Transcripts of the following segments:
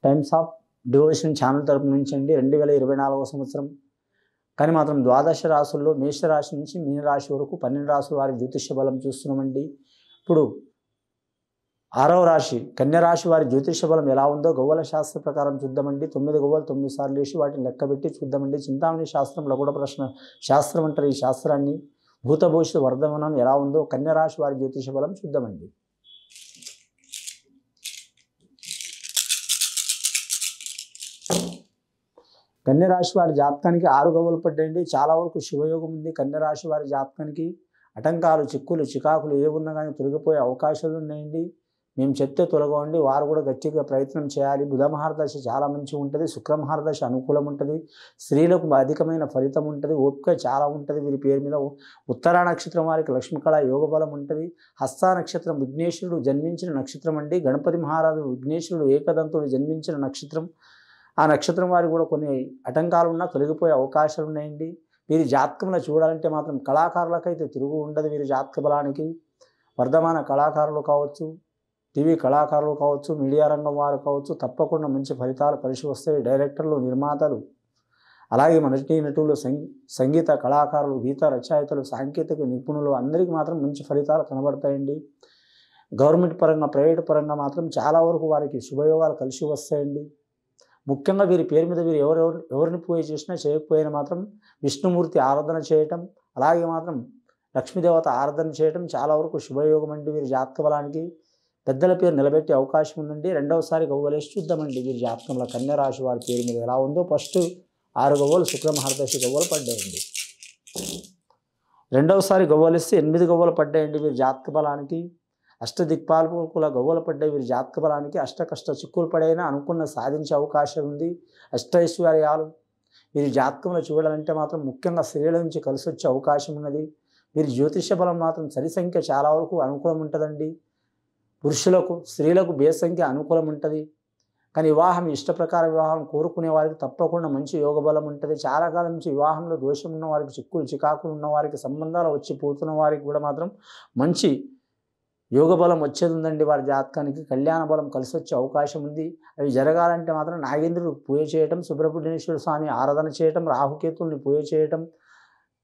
Times of devotion channel తరపు నుంచి అండి 2024 సంవత్సరం. కానీ మాత్రం ద్వాదశ రాశుల్లో మేషరాశి నుంచి మీనరాశి వరకు 12 రాశుల వారి జ్యోతిష్య బలం చూస్తున్నామండి. ఇప్పుడు 6వ రాశి కన్యరాశి వారి జ్యోతిష్య బలం ఎలా ఉందో గవ్వల శాస్త్ర ప్రకారం చూద్దామండి. 9 గవ్వలు 9 సార్లు వేసి వాటిని లెక్కబెట్టి చూద్దామండి. చింతామణి శాస్త్రం లగుడ ప్రశ్న శాస్త్రం అంటారు ఈ శాస్త్రాన్ని. భూత భవిష్యత్ వర్ధమానం ఎలా ఉందో కన్యరాశి వారి జ్యోతిష బలం చూద్దామండి. కన్యరాశి వారి జాతకానికి 6 గవ్వలు పడ్డాయండి. చాలా వరకు శుభయోగం ఉంది. కన్యరాశి వారి జాతకానికి ఆటంకాలు, చిక్కులు, చికాకులు ఏ ఉన్నా కానీ తొలగిపోయే అవకాశాలు ఉన్నాయండి. మేము చెప్తే తొలగండి, వారు కూడా గట్టిగా ప్రయత్నం చేయాలి. బుధ మహర్దశ చాలా మంచిగా ఉంటుంది. శుక్ర మహర్దశ అనుకూలం ఉంటుంది. స్త్రీలకు అధికమైన ఫలితం ఉంటుంది. ఓపిక చాలా ఉంటుంది వీరి పేరు మీద. ఉత్తర నక్షత్రం వారికి లక్ష్మీకళ యోగ బలం ఉంటుంది. హస్త నక్షత్రం విఘ్నేశ్వరుడు జన్మించిన నక్షత్రం అండి. గణపతి మహారాజు విఘ్నేశ్వరుడు ఏకదంతుడు జన్మించిన నక్షత్రం. ఆ నక్షత్రం వారికి కూడా కొన్ని ఆటంకాలు ఉన్నా తొలగిపోయే అవకాశాలు ఉన్నాయండి. వీరి జాతకంలో చూడాలంటే మాత్రం కళాకారులకైతే తిరుగు ఉండదు. వీరి జాతక బలానికి వర్ధమాన కళాకారులు కావచ్చు, టీవీ కళాకారులు కావచ్చు, మీడియా రంగం వారు కావచ్చు, తప్పకుండా మంచి ఫలితాలు కలిసి వస్తాయి. డైరెక్టర్లు, నిర్మాతలు, అలాగే నటులు, సంగీత కళాకారులు, గీత రచయితలు, సాంకేతిక నిపుణులు అందరికీ మాత్రం మంచి ఫలితాలు కనబడతాయండి. గవర్నమెంట్ పరంగా, ప్రైవేట్ పరంగా మాత్రం చాలా వరకు వారికి శుభయోగాలు కలిసి వస్తాయండి. ముఖ్యంగా వీరి పేరు మీద వీరు ఎవరిని పూజ చేసినా చేయకపోయినా మాత్రం విష్ణుమూర్తి ఆరాధన చేయటం, అలాగే మాత్రం లక్ష్మీదేవత ఆరాధన చేయటం చాలా వరకు శుభయోగం అండి. వీరి జాతక బలానికి పెద్దల పేరు నిలబెట్టే అవకాశం ఉందండి. రెండవసారి గవ్వలేసి చూద్దామండి వీరి జాతకంలో కన్యరాశి వారి పేరు మీద ఎలా ఉందో. ఫస్ట్ 6 గవ్వలు శుక్ర మహర్దశి గవ్వలు పడ్డాయండి. రెండవసారి గవ్వలిస్తే 8 గవ్వలు పడ్డాయండి వీరి జాతక బలానికి. అష్టదిక్పాలకుల గవ్వలు పడ్డాయి వీరి జాతక బలానికి. అష్టకష్ట చిక్కులు పడైనా అనుకున్న సాధించే అవకాశం ఉంది. అష్టైశ్వర్యాలు వీరి జాతకంలో చూడాలంటే మాత్రం ముఖ్యంగా స్త్రీల నుంచి కలిసి వచ్చే అవకాశం ఉన్నది. వీరి జ్యోతిష బలం మాత్రం సరి సంఖ్య చాలా వరకు అనుకూలం ఉంటుందండి. పురుషులకు, స్త్రీలకు బేసంఖ్య అనుకూలం ఉంటుంది. కానీ వివాహం ఇష్ట ప్రకార వివాహం కోరుకునే వారికి తప్పకుండా మంచి యోగ బలం ఉంటుంది. చాలా కాలం నుంచి వివాహంలో దోషం ఉన్న వారికి, చిక్కులు చికాకులు ఉన్న వారికి, సంబంధాలు వచ్చి పోతున్న వారికి కూడా మాత్రం మంచి యోగ బలం వచ్చేది ఉందండి. వారి జాతకానికి కళ్యాణ బలం కలిసి వచ్చే అవకాశం ఉంది. అవి జరగాలంటే మాత్రం నాగేంద్రుడు పూజ చేయటం, సుబ్రహ్మణ్యేశ్వర స్వామి ఆరాధన చేయటం, రాహుకేతుల్ని పూజ చేయటం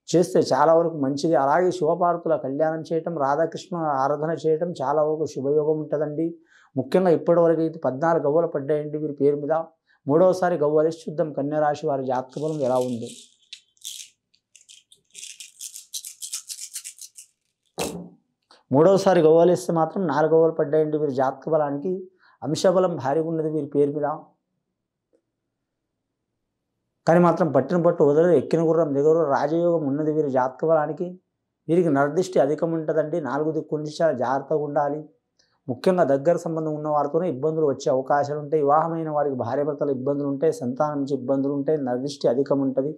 చేస్తే చాలా వరకు మంచిది. అలాగే శివపార్వతుల కళ్యాణం చేయటం, రాధాకృష్ణ ఆరాధన చేయటం చాలా వరకు శుభయోగం ఉంటుందండి. ముఖ్యంగా ఇప్పటివరకు అయితే 14 గవ్వలు పడ్డాయండి వీరి పేరు మీద. మూడవసారి గవ్వలేసి చూద్దాం కన్యరాశి వారి జాతక బలం ఎలా ఉంది. మూడవసారి గవ్వలేస్తే మాత్రం 4 గవ్వలు పడ్డాయండి వీరి జాతక బలానికి. అంశబలం భారీగా ఉన్నది వీరి పేరు మీద. కానీ మాత్రం పట్టిన పట్టు వదలదు, ఎక్కిన గుర్రం దిగరు, రాజయోగం ఉన్నది వీరి జాతక బలానికి. వీరికి నరదృష్టి అధికం ఉంటుందండి. 4 దిక్కు నుంచి చాలా జాగ్రత్తగా ఉండాలి. ముఖ్యంగా దగ్గర సంబంధం ఉన్న వారితోనే ఇబ్బందులు వచ్చే అవకాశాలు ఉంటాయి. వివాహమైన వారికి భార్యాభర్తల ఇబ్బందులు ఉంటాయి, సంతానం నుంచి ఇబ్బందులు ఉంటాయి, నరదృష్టి అధికం ఉంటుంది.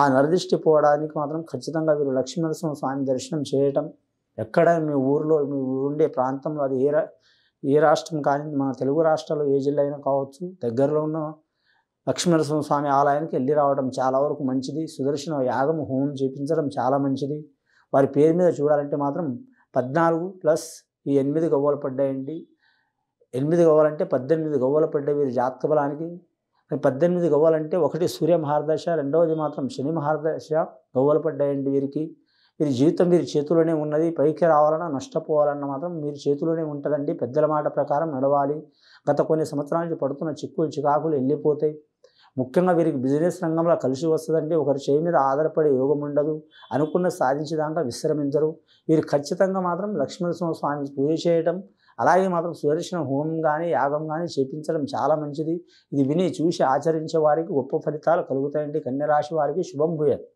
ఆ నరదృష్టి పోవడానికి మాత్రం ఖచ్చితంగా వీరు లక్ష్మీనరసింహ స్వామి దర్శనం చేయటం, ఎక్కడ మీ ఊరిలో మీ ఉండే ప్రాంతంలో అది ఏ రాష్ట్రం కానీ మన తెలుగు రాష్ట్రాల్లో ఏ జిల్లా అయినా కావచ్చు, దగ్గరలో ఉన్న లక్ష్మీనరసింహ స్వామి ఆలయానికి వెళ్ళి రావడం చాలా వరకు మంచిది. సుదర్శన యాగం హోమం చేయించడం చాలా మంచిది. వారి పేరు మీద చూడాలంటే మాత్రం 14 ప్లస్ ఈ 8 గవ్వలు పడ్డాయండి. 8 గవ్వలంటే 18 గవ్వలు పడ్డాయి వీరి జాతక బలానికి. 18 గవ్వలంటే ఒకటి సూర్య మహర్దశ, రెండవది మాత్రం శని మహర్దశ గవ్వలు పడ్డాయండి వీరికి. వీరి జీవితం వీరి చేతిలోనే ఉన్నది. పైకి రావాలన్నా నష్టపోవాలన్నా మాత్రం వీరి చేతిలోనే ఉంటుందండి. పెద్దల మాట ప్రకారం నడవాలి. గత కొన్ని సంవత్సరాల నుంచి పడుతున్న చిక్కులు చికాకులు వెళ్ళిపోతాయి. ముఖ్యంగా వీరికి బిజినెస్ రంగంలో కలిసి వస్తుందండి. ఒకరి చేయి మీద ఆధారపడే యోగం ఉండదు. అనుకున్న సాధించేదాకా విశ్రమించరు. వీరు ఖచ్చితంగా మాత్రం లక్ష్మీనరసింహ స్వామి పూజ చేయడం, అలాగే మాత్రం సుదర్శన హోమం కానీ యాగం కానీ చేపించడం చాలా మంచిది. ఇది విని చూసి ఆచరించే వారికి గొప్ప ఫలితాలు కలుగుతాయండి. కన్యరాశి వారికి శుభం భూయాత్.